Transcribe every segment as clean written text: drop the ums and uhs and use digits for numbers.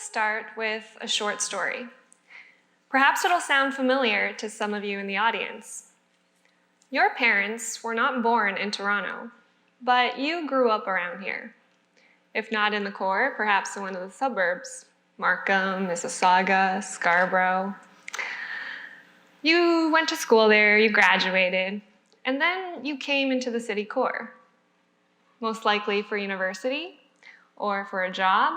start with a short story. Perhaps it'll sound familiar to some of you in the audience. Your parents were not born in Toronto, but you grew up around here. If not in the core, perhaps in one of the suburbs, Markham, Mississauga, Scarborough. You went to school there, you graduated, and then you came into the city core, most likely for university, or for a job,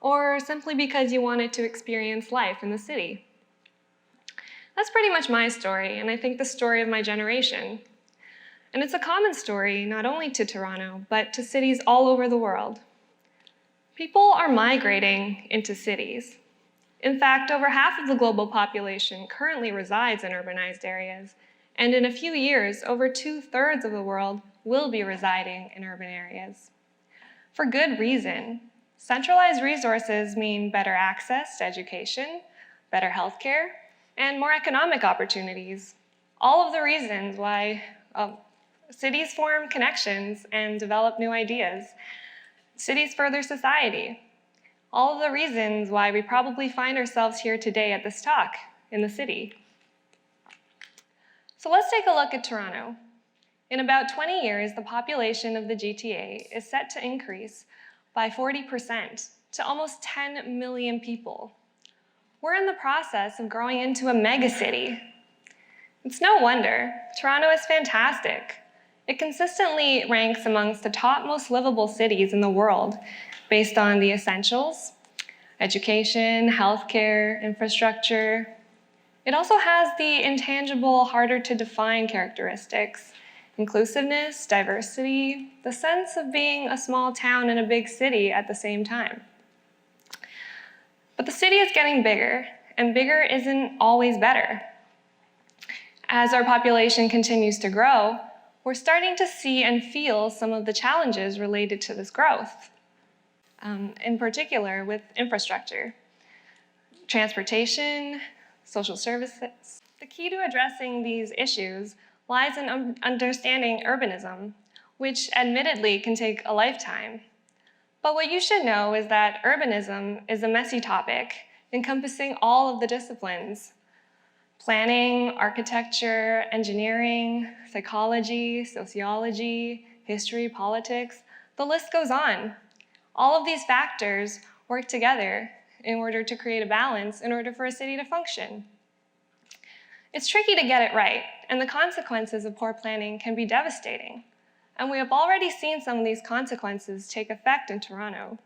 or simply because you wanted to experience life in the city. That's pretty much my story, and I think the story of my generation. And it's a common story not only to Toronto, but to cities all over the world. People are migrating into cities. In fact, over half of the global population currently resides in urbanized areas, and in a few years, over 2/3 of the world will be residing in urban areas. For good reason. Centralized resources mean better access to education, better healthcare, and more economic opportunities. All of the reasons why cities form connections and develop new ideas. Cities further society. All of the reasons why we probably find ourselves here today at this talk in the city. So let's take a look at Toronto. In about 20 years, the population of the GTA is set to increase by 40% to almost 10 million people. We're in the process of growing into a megacity. It's no wonder. Toronto is fantastic. It consistently ranks amongst the top most livable cities in the world based on the essentials, education, healthcare, infrastructure. It also has the intangible, harder to define characteristics: inclusiveness, diversity, the sense of being a small town in a big city at the same time. But the city is getting bigger, and bigger isn't always better. As our population continues to grow, we're starting to see and feel some of the challenges related to this growth, in particular with infrastructure, transportation, social services. The key to addressing these issues lies in understanding urbanism, which admittedly can take a lifetime. But what you should know is that urbanism is a messy topic encompassing all of the disciplines: planning, architecture, engineering, psychology, sociology, history, politics. The list goes on. All of these factors work together in order to create a balance in order for a city to function. It's tricky to get it right, and the consequences of poor planning can be devastating. And we have already seen some of these consequences take effect in Toronto.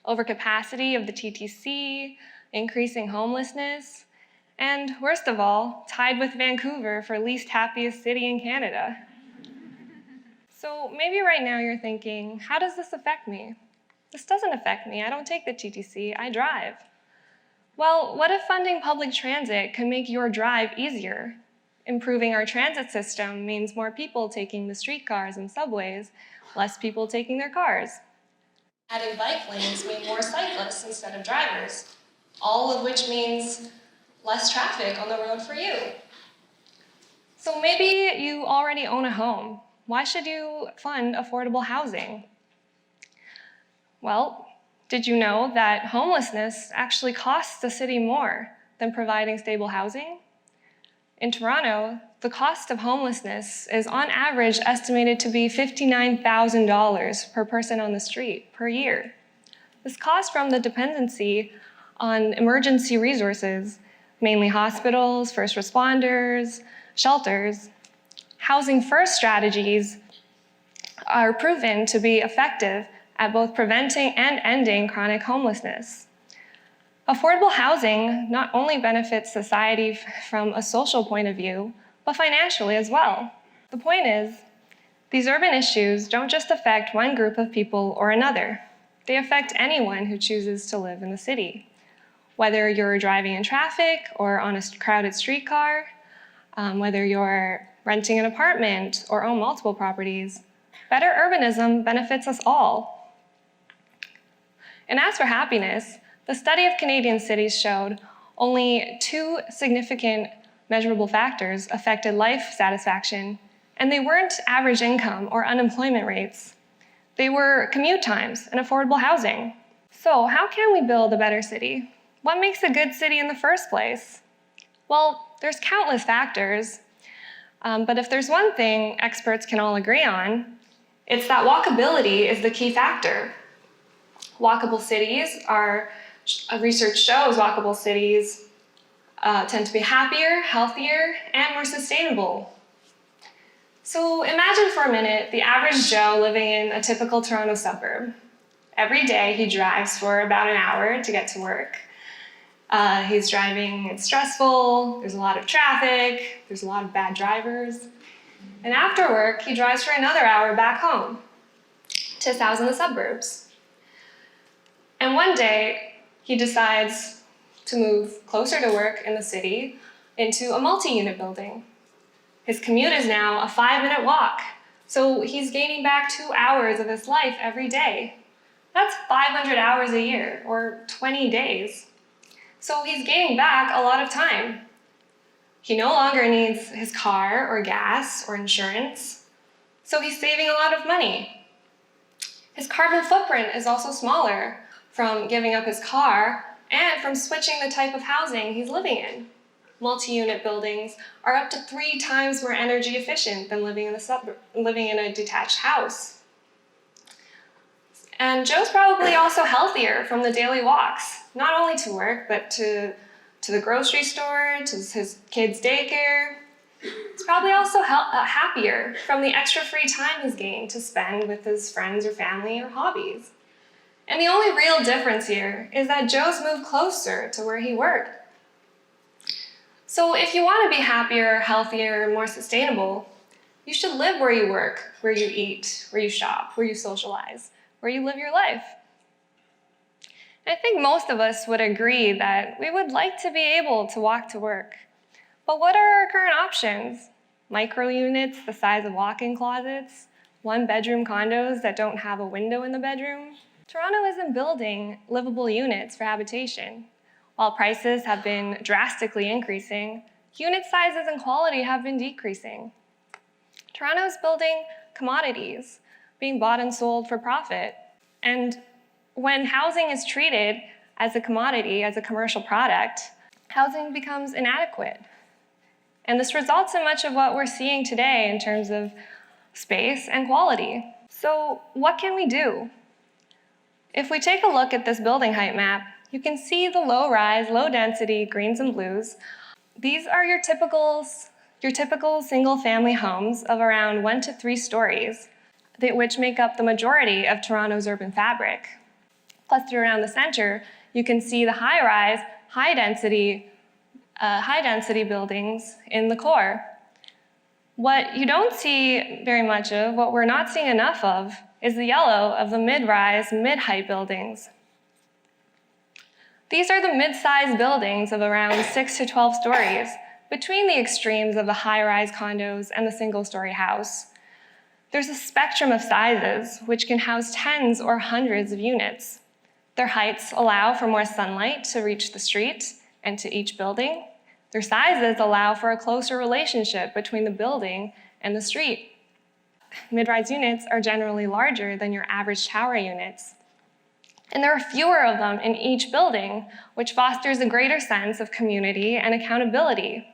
Overcapacity of the TTC, increasing homelessness, and worst of all, tied with Vancouver for least happiest city in Canada. So maybe right now you're thinking, how does this affect me? This doesn't affect me. I don't take the TTC, I drive. Well, what if funding public transit can make your drive easier? Improving our transit system means more people taking the streetcars and subways, less people taking their cars. Adding bike lanes mean more cyclists instead of drivers, all of which means less traffic on the road for you. So maybe you already own a home. Why should you fund affordable housing? Well, did you know that homelessness actually costs the city more than providing stable housing? In Toronto, the cost of homelessness is on average estimated to be $59,000 per person on the street per year. This comes from the dependency on emergency resources, mainly hospitals, first responders, shelters. Housing first strategies are proven to be effective at both preventing and ending chronic homelessness. Affordable housing not only benefits society from a social point of view, but financially as well. The point is, these urban issues don't just affect one group of people or another. They affect anyone who chooses to live in the city. Whether you're driving in traffic or on a crowded streetcar, whether you're renting an apartment or own multiple properties, better urbanism benefits us all. And as for happiness, the study of Canadian cities showed only 2 significant measurable factors affected life satisfaction, and they weren't average income or unemployment rates. They were commute times and affordable housing. So how can we build a better city? What makes a good city in the first place? Well, there's countless factors, but if there's one thing experts can all agree on, it's that walkability is the key factor. Walkable cities research shows walkable cities tend to be happier, healthier, and more sustainable. So imagine for a minute the average Joe living in a typical Toronto suburb. Every day he drives for about an hour to get to work. He's driving, it's stressful, there's a lot of traffic, there's a lot of bad drivers. And after work, he drives for another hour back home to his house in the suburbs. And one day, he decides to move closer to work in the city into a multi-unit building. His commute is now a 5-minute walk, so he's gaining back 2 hours of his life every day. That's 500 hours a year, or 20 days. So he's gaining back a lot of time. He no longer needs his car or gas or insurance, so he's saving a lot of money. His carbon footprint is also smaller from giving up his car and from switching the type of housing he's living in. Multi-unit buildings are up to 3 times more energy efficient than living in a detached house. And Joe's probably also healthier from the daily walks, not only to work, but to the grocery store, to his kids' daycare. He's probably also happier from the extra free time he's gained to spend with his friends or family or hobbies. And the only real difference here is that Joe's moved closer to where he worked. So if you want to be happier, healthier, more sustainable, you should live where you work, where you eat, where you shop, where you socialize, where you live your life. I think most of us would agree that we would like to be able to walk to work. But what are our current options? Micro units the size of walk-in closets, 1-bedroom condos that don't have a window in the bedroom. Toronto isn't building livable units for habitation. While prices have been drastically increasing, unit sizes and quality have been decreasing. Toronto is building commodities, being bought and sold for profit. And when housing is treated as a commodity, as a commercial product, housing becomes inadequate. And this results in much of what we're seeing today in terms of space and quality. So what can we do? If we take a look at this building height map, you can see the low-rise, low-density greens and blues. These are your typical single-family homes of around 1 to 3 stories, which make up the majority of Toronto's urban fabric. Clustered around the center, you can see the high-rise, high-density buildings in the core. What you don't see very much of, what we're not seeing enough of, is the yellow of the mid-rise, mid-height buildings. These are the mid-sized buildings of around 6 to 12 stories, between the extremes of the high-rise condos and the single-story house. There's a spectrum of sizes, which can house tens or hundreds of units. Their heights allow for more sunlight to reach the street and to each building. Their sizes allow for a closer relationship between the building and the street. Mid-rise units are generally larger than your average tower units. And there are fewer of them in each building, which fosters a greater sense of community and accountability,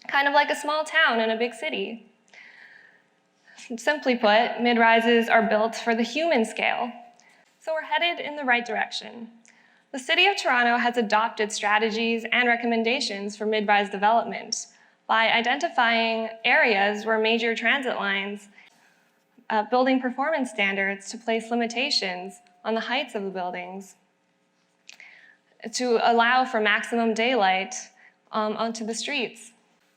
kind of like a small town in a big city. Simply put, mid-rises are built for the human scale. So we're headed in the right direction. The City of Toronto has adopted strategies and recommendations for mid-rise development by identifying areas where major transit lines, building performance standards to place limitations on the heights of the buildings, to allow for maximum daylight onto the streets.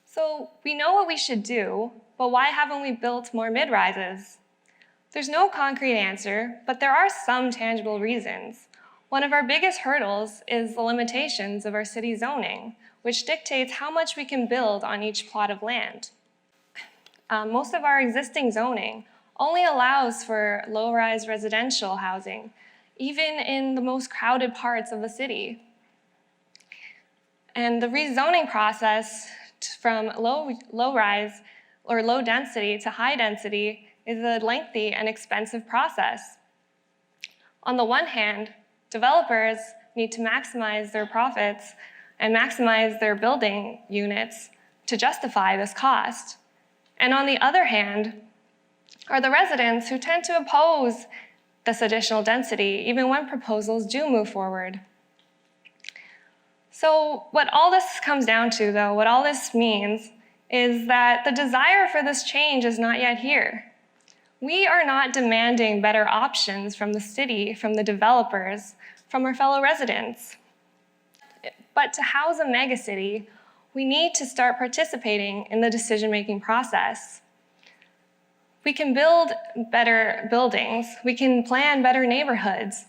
So we know what we should do, but why haven't we built more mid-rises? There's no concrete answer, but there are some tangible reasons. One of our biggest hurdles is the limitations of our city zoning, which dictates how much we can build on each plot of land. Most of our existing zoning only allows for low-rise residential housing, even in the most crowded parts of the city. And the rezoning process from low-rise or low density to high density is a lengthy and expensive process. On the one hand, Developers need to maximize their profits and maximize their building units to justify this cost. And on the other hand, are the residents who tend to oppose this additional density, even when proposals do move forward. So what all this comes down to, though, what all this means, is that the desire for this change is not yet here. We are not demanding better options from the city, from the developers, from our fellow residents. But to house a megacity, we need to start participating in the decision-making process. We can build better buildings, we can plan better neighborhoods,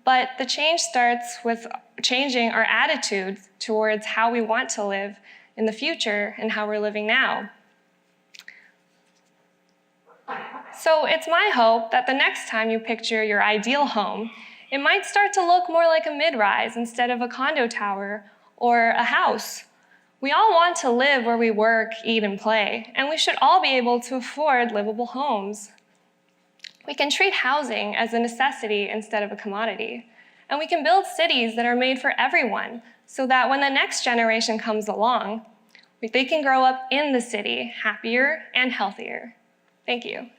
but the change starts with changing our attitude towards how we want to live in the future and how we're living now. So it's my hope that the next time you picture your ideal home, it might start to look more like a mid-rise instead of a condo tower or a house. We all want to live where we work, eat, and play, and we should all be able to afford livable homes. We can treat housing as a necessity instead of a commodity, and we can build cities that are made for everyone so that when the next generation comes along, they can grow up in the city happier and healthier. Thank you.